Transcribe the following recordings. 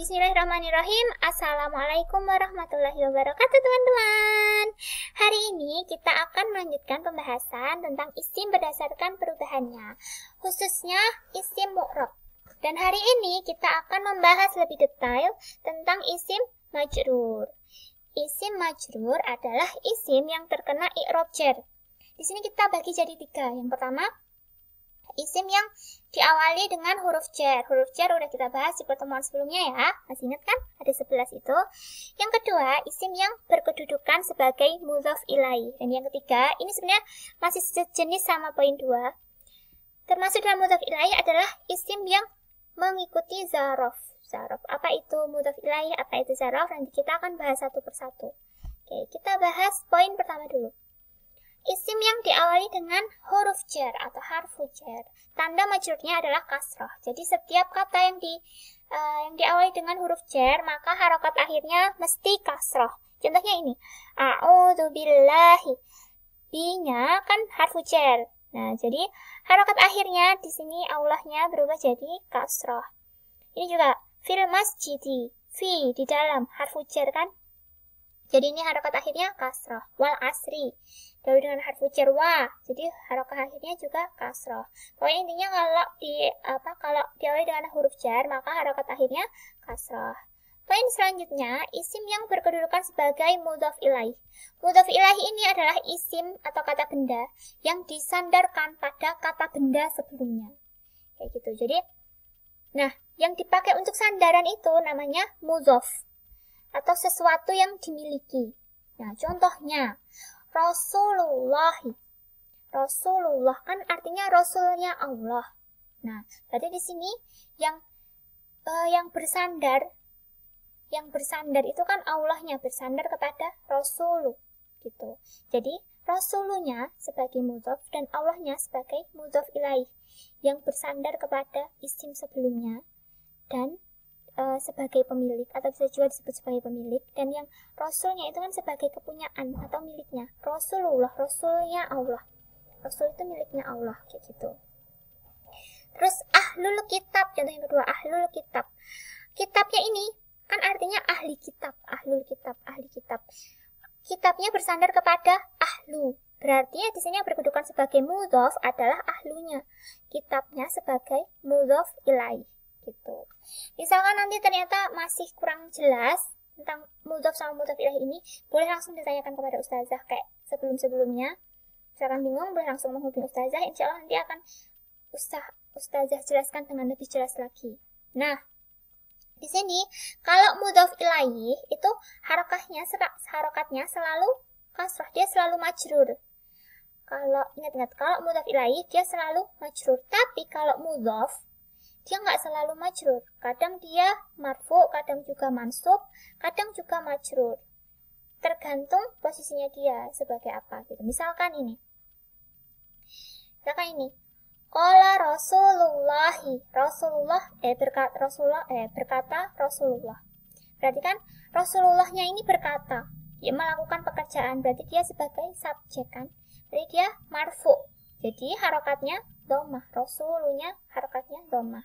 Bismillahirrahmanirrahim. Assalamualaikum warahmatullahi wabarakatuh teman-teman. Hari ini kita akan melanjutkan pembahasan tentang isim berdasarkan perubahannya, khususnya isim mu'rab. Dan hari ini kita akan membahas lebih detail tentang isim majrur. Isim majrur adalah isim yang terkena i'rab jar. Di sini kita bagi jadi 3. Yang pertama, isim yang diawali dengan huruf jar. Huruf jar udah kita bahas di pertemuan sebelumnya ya. Masih ingat kan? Ada 11 itu. Yang kedua, isim yang berkedudukan sebagai mudhof ilaih. Dan yang ketiga, ini sebenarnya masih sejenis sama poin 2. Termasuk dalam mudhof ilaih adalah isim yang mengikuti zaraf. Zaraf. Apa itu mudhof ilaih? Apa itu zaraf? Nanti kita akan bahas satu persatu. Oke, kita bahas poin pertama dulu. Isim yang diawali dengan huruf jar atau harfu jar. Tanda majrurnya adalah kasrah. Jadi setiap kata yang diawali dengan huruf jar, maka harokat akhirnya mesti kasrah. Contohnya ini, a'udzubillahi. Bi-nya kan harfu jar. Nah, jadi harokat akhirnya di sini Allahnya berubah jadi kasrah. Ini juga fil masjidi. Fi di dalam harfu jar kan? Jadi ini harokat akhirnya kasrah. Wal asri. Lalu dengan harfu jar wa, jadi harokat akhirnya juga kasrah. Pokoknya intinya kalau diawali dengan huruf jar, maka harokat akhirnya kasrah. Poin selanjutnya, isim yang berkedudukan sebagai mudhof ilaih. Mudhof ilaih ini adalah isim atau kata benda yang disandarkan pada kata benda sebelumnya. Kayak gitu. Jadi, nah, yang dipakai untuk sandaran itu namanya mudhof atau sesuatu yang dimiliki. Nah, contohnya Rasulullah. Rasulullah kan artinya rasulnya Allah. Nah, berarti di sini yang bersandar itu kan Allahnya, bersandar kepada Rasulu gitu. Jadi Rasulunya sebagai mudhof dan Allahnya sebagai mudhof ilaih yang bersandar kepada isim sebelumnya dan sebagai pemilik atau bisa juga disebut sebagai pemilik, dan yang rasulnya itu kan sebagai kepunyaan atau miliknya. Rasulullah, rasulnya Allah. Rasul itu miliknya Allah kayak gitu. Terus ahlul kitab, contoh yang kedua, ahlul kitab. Kitabnya ini kan artinya ahli kitab, ahlul kitab, ahli kitab. Kitabnya bersandar kepada ahlu. Berarti di sini yang berkedudukan sebagai mudhof adalah ahlunya. Kitabnya sebagai mudhof ilaih gitu. Misalkan nanti ternyata masih kurang jelas tentang mudhof sama mudhof ilaih ini, boleh langsung ditanyakan kepada ustazah kayak sebelum-sebelumnya. Misalkan bingung, boleh langsung menghubungi ustazah. Insya Allah nanti akan ustazah jelaskan dengan lebih jelas lagi. Nah, di sini kalau mudhof ilaih itu harokatnya selalu kasrah, dia selalu majrur. Kalau ingat-ingat, kalau mudhof ilaih dia selalu majrur. Tapi kalau mudhof dia nggak selalu majrur. Kadang dia marfu, kadang juga mansub, kadang juga majrur. Tergantung posisinya dia sebagai apa gitu. Misalkan ini. Qala Rasulullahi. Berkata Rasulullah. Berarti kan Rasulullahnya ini berkata, dia melakukan pekerjaan, berarti dia sebagai subjek kan. Berarti dia marfu. Jadi harokatnya dhammah, rasulunya harokatnya dhammah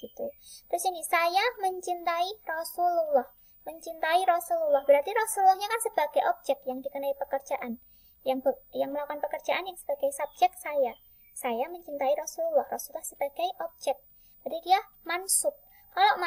gitu. Terus ini, saya mencintai Rasulullah. Mencintai Rasulullah berarti Rasulullahnya kan sebagai objek yang dikenai pekerjaan. Yang melakukan pekerjaan yang sebagai subjek saya. Saya mencintai Rasulullah. Rasulullah sebagai objek. Berarti dia mansub. Kalau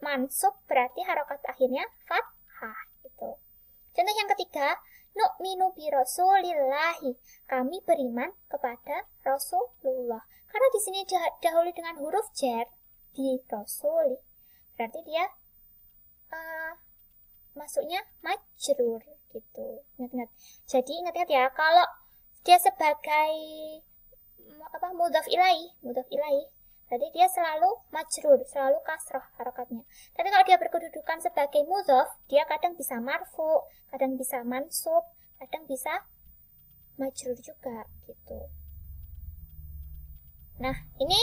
mansub berarti harokat akhirnya fathah gitu. Contoh yang ketiga, nu'minu bi rasulillahi. Kami beriman kepada Rasulullah. Karena di sini dahului dengan huruf jar di rasuli. Berarti dia masuknya majrur gitu. Ingat-ingat. Jadi ingat-ingat ya, kalau dia sebagai mudhof ilaih, berarti dia selalu majrur, selalu kasrah harokatnya. Tapi kalau dia berkedudukan sebagai mudhof, dia kadang bisa marfu, kadang bisa mansub, kadang bisa majrur juga gitu. Nah, ini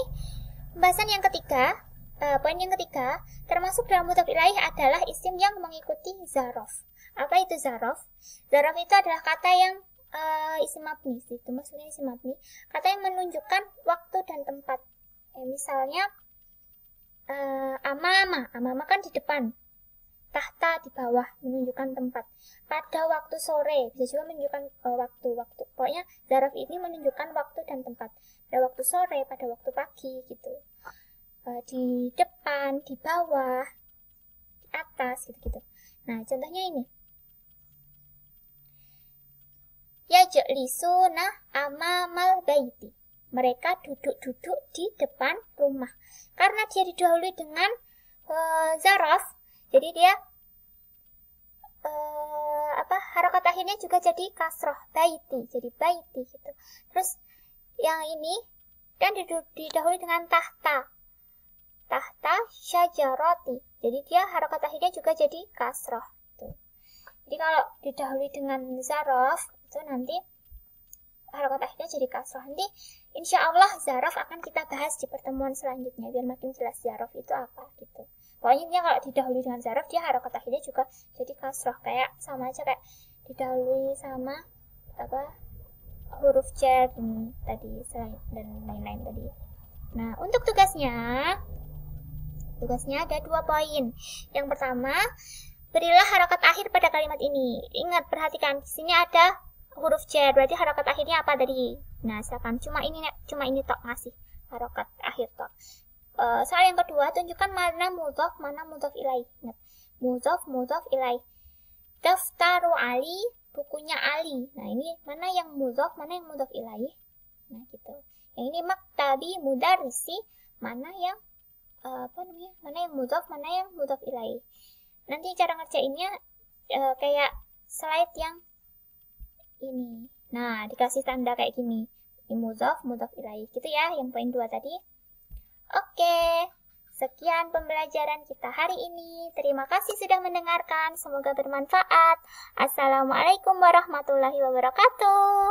pembahasan yang ketiga. Poin yang ketiga, termasuk dalam mudhof ilaih adalah isim yang mengikuti zaraf. Apa itu zaraf? Zaraf itu adalah kata yang isim mabni, itu maksudnya isim mabni, kata yang menunjukkan waktu dan tempat. Misalnya amama. Amama kan di depan. Tahta di bawah, menunjukkan tempat. Pada waktu sore, bisa juga menunjukkan waktu-waktu. Pokoknya zaraf ini menunjukkan waktu dan tempat. Pada waktu sore, pada waktu pagi gitu. Di depan, di bawah, di atas gitu-gitu. Nah, contohnya ini. Yajlisuna amamal baiti. Mereka duduk-duduk di depan rumah. Karena dia didahului dengan zaraf, jadi dia harokat akhirnya juga jadi kasroh, baiti, jadi baiti gitu. Terus yang ini kan didahului dengan tahta, tahta syajaroti, jadi dia harokat akhirnya juga jadi kasroh gitu. Jadi kalau didahului dengan zaraf itu nanti harokat akhirnya jadi kasroh. Nanti insya Allah zaraf akan kita bahas di pertemuan selanjutnya biar makin jelas zaraf itu apa gitu. Pokoknya kalau didahului dengan zaraf, dia harokat akhirnya juga jadi kasroh. Kayak sama aja kayak didahului sama huruf jar tadi dan lain-lain tadi. Nah, untuk tugasnya ada 2 poin. Yang pertama, berilah harokat akhir pada kalimat ini. Ingat, perhatikan, di sini ada huruf jar, berarti harokat akhirnya apa tadi? Nah, silakan cuma ini tok ngasih harokat akhir tok. Soal yang kedua, tunjukkan mana mudhof, mana mudhof ilaih. Ingat, mudhof ilaih. Daftaru Ali, bukunya Ali. Nah, ini mana yang mudhof, mana yang mudhof ilaih. Nah, gitu. Yang ini maktabi mudarrisi, mana yang mana yang mudhof, mana yang mudhof ilaih. Nanti cara ngerjainnya kayak slide yang ini. Nah, dikasih tanda kayak gini. Ini mudhof ilaih. Gitu ya, yang poin 2 tadi. Oke, sekian pembelajaran kita hari ini. Terima kasih sudah mendengarkan. Semoga bermanfaat. Assalamualaikum warahmatullahi wabarakatuh.